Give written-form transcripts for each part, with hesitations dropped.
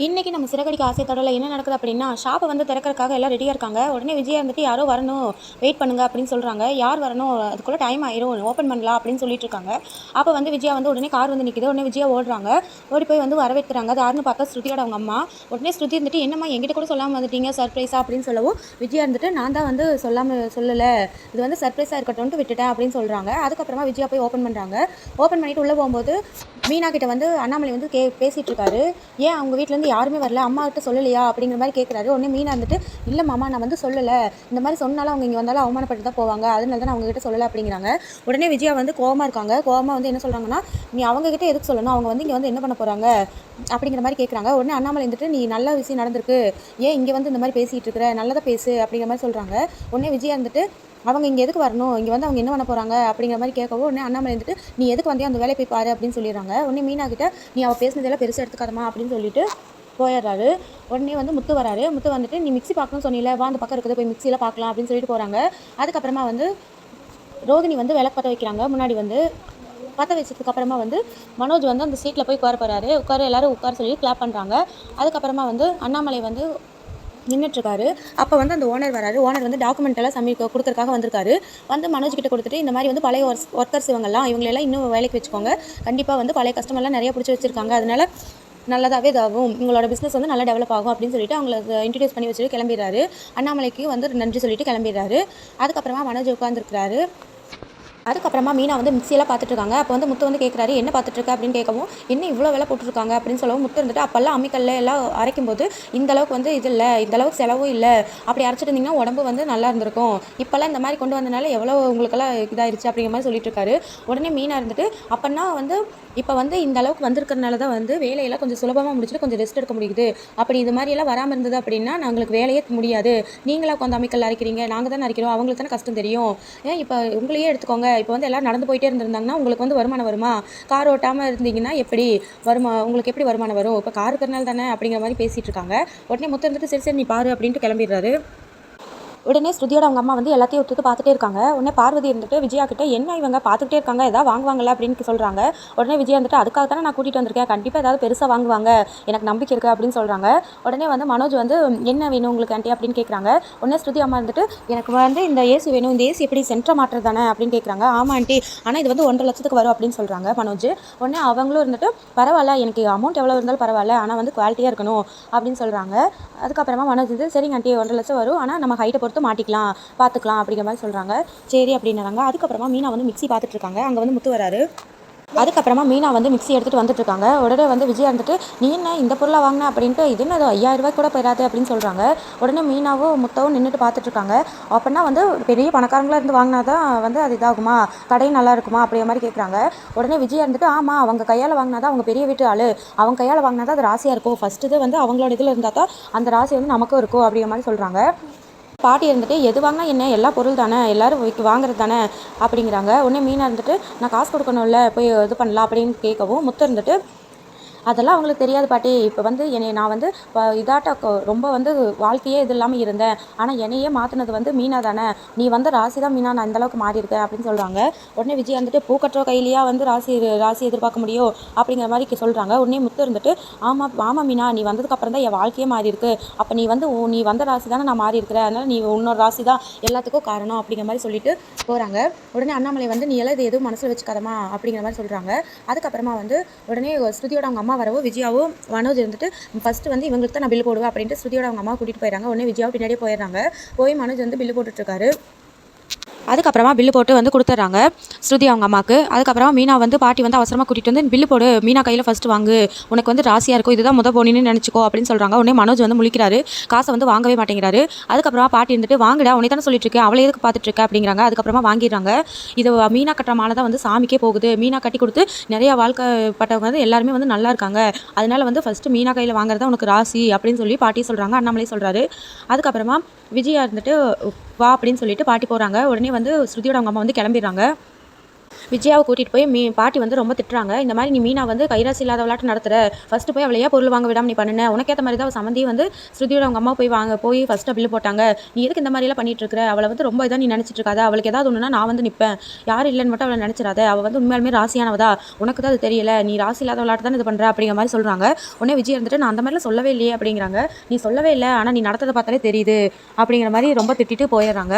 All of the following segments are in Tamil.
இன்னைக்கு நம்ம சிறகடிக்க ஆசை தொடரில் என்ன நடக்குது அப்படின்னா, ஷாப்பை வந்து திறக்கறதுக்காக எல்லாம் ரெடியாக இருக்காங்க. உடனே விஜயா இருந்துட்டு யாரோ வரணும், வெயிட் பண்ணுங்க அப்படின்னு சொல்கிறாங்க. யார் வரணும், அதுக்குள்ளே டைம் ஆயிரும், ஓப்பன் பண்ணலாம் அப்படின்னு சொல்லிட்டு இருக்காங்க. அப்போ வந்து விஜயா வந்து உடனே கார் வந்து நிற்கிது. உடனே விஜயா ஓடுறாங்க. ஓடி போய் வந்து வரவேற்கிறாங்க. அது யாருன்னு பார்த்தா ஸ்ருதியோட அவங்க அம்மா. உடனே ஸ்ருதி இருந்துட்டு என்னம்மா என்கிட்ட கூட சொல்லாமல் வந்துட்டீங்க சர்ப்ரைஸா அப்படின்னு சொல்லவும், விஜயா இருந்துட்டு நான் தான் வந்து சொல்லலை, இது வந்து சர்ப்ரைஸாக இருக்கட்டும்ட்டு விட்டுட்டேன் அப்படின்னு சொல்கிறாங்க. அதுக்கப்புறமா விஜயா போய் ஓப்பன் பண்ணுறாங்க. ஓப்பன் பண்ணிட்டு உள்ளே போகும்போது மீனா கிட்ட வந்து அண்ணாமலை வந்து பேசிகிட்டு இருக்காரு. ஏன் அவங்க வீட்டிலேருந்து யாருமே வரல, அம்மா கிட்ட சொல்லலையா அப்படிங்கிற மாதிரி கேட்குறாரு. உடனே மீனா வந்துட்டு இல்லை மாமா நான் வந்து சொல்லலை, இந்த மாதிரி சொன்னாலும் அவங்க இங்கே வந்தாலும் அவமானப்பட்டு தான் போவாங்க, அதனால தான் நான் அவங்ககிட்ட சொல்லலை அப்படிங்கிறாங்க. உடனே விஜயா வந்து கோவமாக இருக்காங்க. கோவமாக வந்து என்ன சொல்கிறாங்கன்னா, நீ அவங்ககிட்ட எதுக்கு சொல்லணும், அவங்க வந்து இங்கே வந்து என்ன பண்ண போகிறாங்க அப்படிங்கிற மாதிரி கேட்குறாங்க. உடனே அண்ணாமலை வந்துட்டு நீ நல்ல விஷயம் நடந்திருக்கு, ஏன் இங்கே வந்து இந்த மாதிரி பேசிகிட்டு இருக்கிற, நல்லதாக பேசு அப்படிங்கிற மாதிரி சொல்கிறாங்க. உடனே விஜயா வந்துட்டு அவங்க இங்கே எதுக்கு வரணும், இங்கே வந்து அவங்க என்ன பண்ண போகிறாங்க அப்படிங்கிற மாதிரி கேட்கவும், உடனே அண்ணாமலை வந்துட்டு நீ எதுக்கு வந்தே அந்த வேலையை போய் பாரு அப்படின்னு சொல்லிடுறாங்க. உடனே மீனா கிட்ட நீ அவள் பேசினதெல்லாம் பெருசாக எடுத்துக்காதமா அப்படின்னு சொல்லிட்டு போயிடுறாரு. உடனே வந்து முத்து வராரு. முத்து வந்துட்டு நீ மிக்ஸி பார்க்கணும்னு சொன்னீல, வா அந்த பக்கம் இருக்குது போய் மிக்ஸியில் பார்க்கலாம் அப்படின்னு சொல்லிட்டு போகிறாங்க. அதுக்கப்புறமா வந்து ரோகிணி வந்து விளக்கு பற்ற வைக்கிறாங்க. முன்னாடி வந்து பற்ற வச்சதுக்கு அப்புறமா வந்து மனோஜ் வந்து அந்த சீட்டில் போய் உட்கார போகிறாரு. எல்லாரும் உட்கார சொல்லி கிளாப் பண்ணுறாங்க. அதுக்கப்புறமா வந்து அண்ணாமலை வந்து நின்றுட்டுருக்காரு. அப்போ வந்து அந்த ஓனர் வராரு. ஓனர் வந்து டாக்குமெண்ட் எல்லாம் கொடுக்கறதுக்காக வந்திருக்காரு. வந்து மனோஜ் கிட்ட கொடுத்துட்டு இந்த மாதிரி வந்து பழைய ஒர்க்கர்ஸ் இவங்களெல்லாம் இன்னும் வேலைக்கு வச்சுக்கோங்க, கண்டிப்பாக வந்து பழைய கஸ்டமர்லாம் நிறைய பிடிச்சி வச்சுருக்காங்க, அதனால நல்லதாகவே இதாகும், உங்களோட பிஸ்னஸ் வந்து நல்லா டெவலப் ஆகும் அப்படின்னு சொல்லிட்டு அவங்களை இன்ட்ரடியூஸ் பண்ணி வச்சுட்டு கிளம்பிடுறாரு. அண்ணாமலைக்கு வந்து நன்றி சொல்லிட்டு கிளம்பிடுறாரு. அதுக்கப்புறமா மனோஜ் உட்காந்துருக்கிறாரு. அதுக்கப்புறமா மீனா வந்து மிக்சியெல்லாம் பார்த்துட்ருக்காங்க. அப்போ வந்து முத்து வந்து கேட்குறாரு என்ன பார்த்துட்ருக்க அப்படின்னு கேட்கவும், என்ன இவ்வளோ விலை போட்டுருக்காங்க அப்படின்னு சொல்லவும், முத்து இருந்துட்டு அப்போல்லாம் அம்மிக்கல்ல எல்லாம் அரைக்கும் போது இந்த அளவுக்கு வந்து இது இல்லை, இந்த அளவுக்கு செலவும் இல்லை, அப்படி அரைச்சிட்டு இருந்தீங்கன்னா உடம்பு வந்து நல்லா இருந்திருக்கும், இப்போல்லாம் இந்த மாதிரி கொண்டு வந்தனால எவ்வளோ உங்களுக்கெல்லாம் இதாகிடுச்சு அப்படிங்கிற மாதிரி சொல்லிட்டு இருக்காரு. உடனே மீனா இருந்துட்டு அப்போனா வந்து இப்போ வந்து இந்த அளவுக்கு வந்திருக்கிறனால தான் வந்து வேலையெல்லாம் கொஞ்சம் சுலபமாக முடிச்சுட்டு கொஞ்சம் ரெஸ்ட் எடுக்க முடியுது, அப்படி இது மாதிரியெல்லாம் வராமல் இருந்தது அப்படின்னா நாங்களுக்கு வேலையே முடியாது, நீங்களாக உட்காந்து அம்மிக்கல் அரைக்கிறீங்க, நாங்கள் தானே அரைக்கிறோம், அவங்களுக்கு தானே கஷ்டம் தெரியும், ஏன் இப்போ உங்களையே எடுத்துக்கோங்க, இப்போ வந்து எல்லோரும் நடந்து போயிட்டே இருந்திருந்தாங்கன்னா உங்களுக்கு வந்து வருமானம் வருமா, கார் ஓட்டாமல் இருந்தீங்கன்னா எப்படி உங்களுக்கு எப்படி வருமானம் வரும், இப்போ கார் இருக்கிறனால தானே அப்படிங்கிற மாதிரி பேசிகிட்டு இருக்காங்க. உடனே முத்து இருந்துட்டு சரி சரி நீ பாரு அப்படின்ட்டு கிளம்பிடுறாரு. உடனே ஸ்ருதியோட அவங்க அம்மா வந்து எல்லாத்தையும் ஒத்துட்டு பார்த்துட்டே இருக்காங்க. உடனே பார்வதி இருந்துட்டு விஜயா கிட்ட என்ன இவங்க பார்த்துக்கிட்டே இருக்காங்க, ஏதாவது வாங்குவாங்கல்ல அப்படின்னு சொல்கிறாங்க. உடனே விஜயா வந்துட்டு அதுக்காக தானே நான் கூட்டிகிட்டு வந்திருக்கேன், கண்டிப்பாக ஏதாவது பெருசாக வாங்குவாங்க, எனக்கு நம்பிக்கை இருக்குது அப்படின்னு சொல்கிறாங்க. உடனே வந்து மனோஜ் வந்து என்ன வேணும் உங்களுக்கு ஆண்டி அப்படின்னு கேட்குறாங்க. உடனே ஸ்ருதி அம்மா இருந்துட்டு எனக்கு வந்து இந்த ஏசி வேணும், இந்த ஏசி எப்படி சென்டர் மாற்றுறது தானே அப்படின்னு கேட்குறாங்க. ஆமாம் ஆண்டி, ஆனால் இது வந்து 1.5 லட்சத்துக்கு வரும் அப்படின்னு சொல்கிறாங்க மனோஜ். உடனே அவங்களும் இருந்துட்டு பரவாயில்ல, எனக்கு அமௌண்ட் எவ்வளோ இருந்தாலும் பரவாயில்ல, ஆனால் வந்து குவாலிட்டியாக இருக்கணும் அப்படின்னு சொல்கிறாங்க. அதுக்கப்புறமா மனோஜ் வந்து சரிங்க ஆண்டி 1.5 லட்சம் வரும், ஆனால் நம்ம ஹைட்டை பொறுத்து மாட்டிக்கலாம் பார்த்துக்கலாம் அப்படிங்கிற மாதிரி சொல்கிறாங்க. சரி அப்படின்னாங்க. அதுக்கப்புறமா மீனா வந்து மிக்ஸி பார்த்துட்டு இருக்காங்க. அங்கே வந்து முத்து வராரு. அதுக்கப்புறமா மீனா வந்து மிக்ஸி எடுத்துகிட்டு வந்துட்டுருக்காங்க. உடனே வந்து விஜயா இருந்துட்டு நீ என்ன இந்த பொருளாக வாங்கின அப்படின்ட்டு, இது என்ன 5000 ரூபாய் கூட போயிடாது அப்படின்னு சொல்கிறாங்க. உடனே மீனாவும் முத்தவும் நின்றுட்டு பார்த்துட்ருக்காங்க. அப்படின்னா வந்து பெரிய பணக்காரங்களாக இருந்து வாங்கினா தான் வந்து அது இதாகுமா, கடை நல்லா இருக்குமா அப்படிங்கிற மாதிரி கேட்குறாங்க. உடனே விஜயா இருந்துட்டு ஆமாம் அவங்க கையால் வாங்கினா தான், அவங்க பெரிய வீட்டு ஆள், அவங்க கையால் வாங்கினா தான் அது ராசியாக இருக்கும், ஃபஸ்ட்டு இது வந்து அவங்களோட இதில் இருந்தால் தான் அந்த ராசி வந்து நமக்கும் இருக்கும் அப்படிங்கிற மாதிரி சொல்கிறாங்க. பாட்டி இருந்துட்டு எது வாங்கினா என்ன, எல்லா பொருள் தானே, எல்லோரும் வாங்குறது தானே அப்படிங்கிறாங்க. உடனே மீனா இருந்துட்டு நான் காசு கொடுக்கணும்ல, போய் இது பண்ணலாம் அப்படின்னு கேட்கவும், முத்து இருந்துட்டு அதெல்லாம் அவங்களுக்கு தெரியாது பாட்டி, இப்போ வந்து என்னை நான் வந்து ரொம்ப வந்து வாழ்க்கையே இது இல்லாமல் இருந்தேன், ஆனால் என்னையே மாற்றினது வந்து மீனா தானே, நீ வந்து ராசி தான் மீனா, நான் அந்தளவுக்கு மாறி இருக்கேன் அப்படின்னு சொல்கிறாங்க. உடனே விஜய் வந்துட்டு பூக்கட்டுற கையிலேயே வந்து ராசி எதிர்பார்க்க முடியும் அப்படிங்கிற மாதிரி சொல்கிறாங்க. உடனே முத்து இருந்துட்டு ஆமாம் மீனா, நீ வந்ததுக்கப்புறம் தான் என் வாழ்க்கையே மாறி இருக்கு, அப்போ நீ வந்த ராசி தானே நான் மாறி இருக்கிறேன், அதனால் நீ இன்னொரு ராசி தான் எல்லாத்துக்கும் காரணம் அப்படிங்கிற மாதிரி சொல்லிட்டு போகிறாங்க. உடனே அண்ணாமலை வந்து நீ எல்லாம் இது எதுவும் மனசில் வச்சுக்காதமா அப்படிங்கிற மாதிரி சொல்கிறாங்க. அதுக்கப்புறமா வந்து உடனே ஸ்ருதியோட அவங்க அம்மா வரவும் விஜயாவும் மனோஜ் இருந்துட்டு ஃபஸ்ட்டு வந்து இவங்களுக்கு தான் நான் பில் போடுவேன் அப்படின்ட்டு ஸ்ருதியோட அவங்க அம்மா கூட்டிகிட்டு போயிடறாங்க. உடனே விஜயாவும் பின்னாடியே போயிடுறாங்க. போய் மனோஜ் வந்து பில்லு போட்டுட்ருக்காரு. அதுக்கப்புறமா பில்லு போட்டு வந்து கொடுத்துட்றாங்க ஸ்ருதி அவங்க அம்மாவுக்கு. அதுக்கப்புறமா மீனா வந்து பாட்டி வந்து அவசரமாக கூட்டிகிட்டு வந்து பில்லு போடு, மீனா கையில் ஃபஸ்ட்டு வாங்கு, உனக்கு வந்து ராசியாக இருக்கும், இதுதான் போனின்னு நினச்சிக்கோ அப்படின்னு சொல்கிறாங்க. உடனே மனோஜ் வந்து முழிக்கிறாரு, காசை வந்து வாங்கவே மாட்டேங்கிறாரு. அதுக்கப்புறமா பாட்டி இருந்துட்டு வாங்கடா, உனக்கு தானே சொல்லிட்டு இருக்கேன், அவளை எதுக்கு பார்த்துட்டு இருக்க அப்படிங்கிறாங்க. அதுக்கப்புறமா வாங்கிடுறாங்க. இது மீனா கட்டுற மாலை தான் வந்து சாமிக்கே போகுது, மீனா கட்டி கொடுத்து நிறையா வாழ்க்கைப்பட்டவங்க வந்து எல்லாருமே வந்து நல்லா இருக்காங்க, அதனால வந்து ஃபஸ்ட்டு மீனா கையில் வாங்குறதா உனக்கு ராசி அப்படின்னு சொல்லி பாட்டி சொல்கிறாங்க. அண்ணாமலை சொல்கிறாரு. அதுக்கப்புறமா விஜயா இருந்துட்டு வா அப்படின்னு சொல்லிட்டு பாட்டி போகிறாங்க. உடனே வந்து ஸ்ருதியோட அவங்க அம்மா வந்து கிளம்பிடுறாங்க. விஜயாவை கூட்டிகிட்டு போய் பாட்டி வந்து ரொம்ப திட்டுறாங்க. இந்த மாதிரி நீ மீனா வந்து கைராசி இல்லாத விளையாட்டு நடத்துற, ஃபஸ்ட்டு போய் அவளையே பொருள் வாங்க விடாமல் நீ பண்ணுன, உனக்கேற்ற மாதிரி தான் சம்மந்தி வந்து ஸ்ருதியோட அவங்க அம்மா போய் ஃபஸ்ட்டு பில்லு போட்டாங்க, நீ எதுக்கு இந்த மாதிரிலாம் பண்ணிட்டு இருக்கிற, அவளை வந்து ரொம்ப இதாக நீ நினச்சிட்டு இருக்காத, அவளுக்கு ஏதாவது ஒன்றுனா நான் வந்து நிற்பேன், யாரும் இல்லைன்னு மட்டும் அவளை நினச்சிடாத, அவள் வந்து உண்மையாலுமே ராசியானவதா, உனக்கு தான் அது தெரியல, நீ ராசி இல்லாத விளையாட்டு தான் இது பண்ணுற அப்படிங்கிற மாதிரி சொல்கிறாங்க. உடனே விஜய் இருந்துட்டு நான் அந்த மாதிரிலாம் சொல்லவே இல்லையே அப்படிங்கிறாங்க. நீ சொல்லவே இல்லை, ஆனால் நீ நடத்ததை பார்த்தாலே தெரியுது அப்படிங்கிற மாதிரி ரொம்ப திட்டிட்டு போயிடுறாங்க.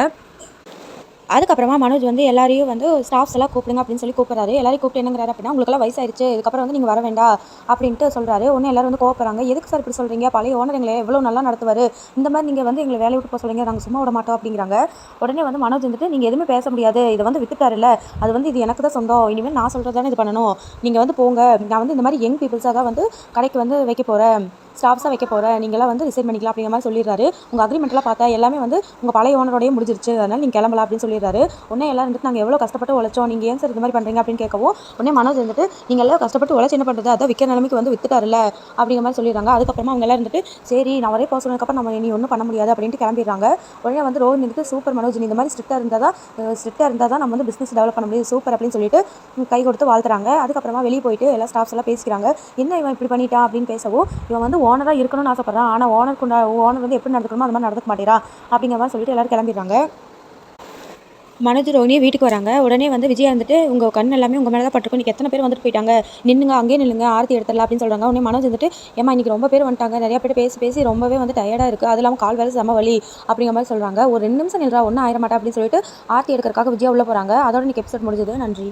அதுக்கப்புறமா மனோஜ் வந்து எல்லாரையும் வந்து ஸ்டாஃப்ஸ் எல்லாம் கூப்பிடுங்க அப்படின்னு சொல்லி கூப்பிட்றாரு. எல்லாரையும் கூப்பிட்டு என்னங்கிறாரு அப்படின்னா, உங்களுக்கெல்லாம் வயசாயிருச்சு, இதுக்கப்புறம் வந்து நீங்கள் வர வேண்டாம் அப்படின்ட்டு சொல்கிறாரு. ஒன்று எல்லாரும் வந்து கோவப்படுறாங்க. எதுக்கு சார் இப்படி சொல்கிறீங்க, பழைய ஓனர் எங்களை எவ்வளோ நல்லா நடத்துவார், இந்த மாதிரி நீங்கள் வந்து எங்களை வேலையை விட்டு போக சொல்கிறீங்க, நாங்கள் சும்மா விட மாட்டோம் அப்படிங்கிறாங்க. உடனே வந்து மனோஜ் வந்துட்டு நீங்கள் எதுவுமே பேச முடியாது, இதை வந்து வித்துட்டாருல்ல, அது வந்து இது எனக்கு தான் சொந்தம், இனிமேல் நான் சொல்கிறது தானே இது பண்ணணும், நீங்கள் வந்து போங்க, நான் வந்து இந்த மாதிரி யங் பீப்புள்ஸாக தான் வந்து கடைக்கு வந்து வைக்க போகிறேன், ஸ்டாஃப்ஸாக வைக்க போகிறேன், நீங்களாம் வந்து ரிசைன் பண்ணிக்கலாம் அப்படிங்கிற மாதிரி சொல்லிடுறாரு. உங்கள் அக்ரிமெண்ட்லாம் பார்த்தா எல்லாமே வந்து உங்கள் பழைய ஓனரோடய முடிஞ்சிருச்சு, அதனால் நீங்கள் கிளம்பலாம் அப்படின்னு சொல்லிடுறாரு. உடனே எல்லாம் வந்துட்டு நாங்கள் எவ்வளோ கஷ்டப்பட்டு உழைச்சோம், நீங்கள் ஏன் சார் இது மாதிரி பண்ணுறீங்க அப்படின்னு கேட்கவும், உடனே மனோஜ் வந்துட்டு நீங்கள் எல்லாம் கஷ்டப்பட்டு உழைச்சி என்ன பண்ணுறது, அதான் விற்கிற நிலைமைக்கு வந்து வித்துட்டாருல்ல அப்படிங்கிற மாதிரி சொல்லிடுறாங்க. அதுக்கப்புறமா அவங்க எல்லாம் இருந்துட்டு சரி நான் வரே போக சொன்னதுக்கப்புறம் நம்ம நீ ஒன்றும் பண்ண முடியாது அப்படின்ட்டு கிளம்பிடுறாங்க. உடனே வந்து ரோஹினி வந்துட்டு சூப்பர் மனோஜ், நீ இந்த மாதிரி ஸ்ட்ரிக்டாக இருந்தால் தான் நம்ம வந்து பிஸ்னஸ் டெவலப் பண்ண முடியும், சூப்பர் அப்படின்னு சொல்லிட்டு கை கொடுத்து வாழ்த்துறாங்க. அதுக்கப்புறமா வெளியே போயிட்டு எல்லா ஸ்டாஃப்ஸ் எல்லாம் பேசிக்கிறாங்க. என்ன இவன் இப்படி பண்ணிட்டான் அப்படின்னு பேசவும், இவன் வந்து ஓனராக இருக்கணும்னு ஆசைப்படுறான், ஆனால் ஓனர் வந்து எப்படி நடந்துக்கணுமோ அது மாதிரி நடந்துக்க மாட்டேறா அப்படிங்கிற மாதிரி சொல்லிட்டு எல்லாரும் கிளம்பிடுறாங்க. மனோஜ் ரோஹினி வீட்டுக்கு வராங்க. உடனே வந்து விஜயா வந்துட்டு உங்கள் கண் எல்லாமே உங்கள் மேலே தான் பட்டிருக்கும், நீங்கள் எத்தனை பேர் வந்துட்டு போயிட்டாங்க, நின்னுங்க அங்கேயே நில்லுங்க, ஆரத்தி எடுத்துடலாம் அப்படின்னு சொல்கிறாங்க. உடனே மனோஜ் வந்துட்டு ஏமா இன்றைக்கி ரொம்ப பேர் வந்துட்டாங்க, நிறையா பேர் பேசி ரொம்பவே வந்து டயர்டாக இருக்குது, அது இல்லாமல் கால் வேலை செம வலி அப்படிங்கிற மாதிரி சொல்கிறாங்க. ஒரு 2 நிமிஷம் நில்றா, ஒன்றும் ஆயிர மாட்டா அப்படின்னு சொல்லிட்டு ஆரத்தி எடுக்கிறதுக்காக விஜயா உள்ளே போகிறாங்க. அதோட இன்றைக்கி எபிசோட் முடிஞ்சது. நன்றி.